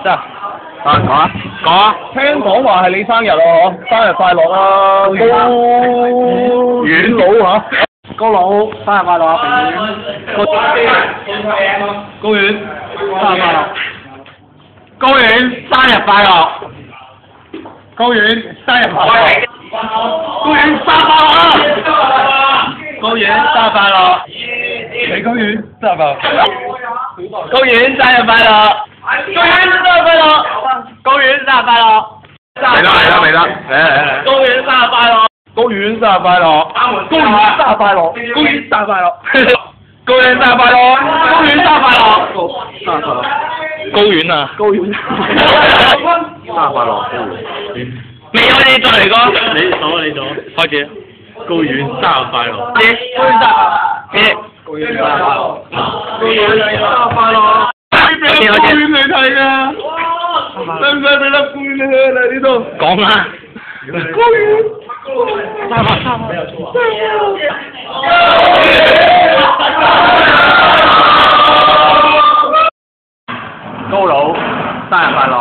得。講啊！講啊！聽講話係你生日啊，嗬！生日快樂啊，高遠佬嚇！高佬生日快樂啊！高遠生日快樂！高遠生日快樂！高遠生日快樂！高遠生日快樂啊！高遠生日快樂！你高遠生日快樂！高遠生日快樂！高遠生日快樂！高遠生日快樂！未得，嚟！高遠生日快樂！高遠生日快樂！高遠生日快樂！高遠生日快樂！高遠生日快樂！高遠生日快樂！高遠啊！高遠生日快樂！你開始再嚟講。你數，開始。高遠生日快樂！高遠高遠生日快樂！高遠生日快樂！俾粒高遠你睇啊！使唔使俾粒高遠你睇啊？呢度講啦。高遠，高佬生日快樂！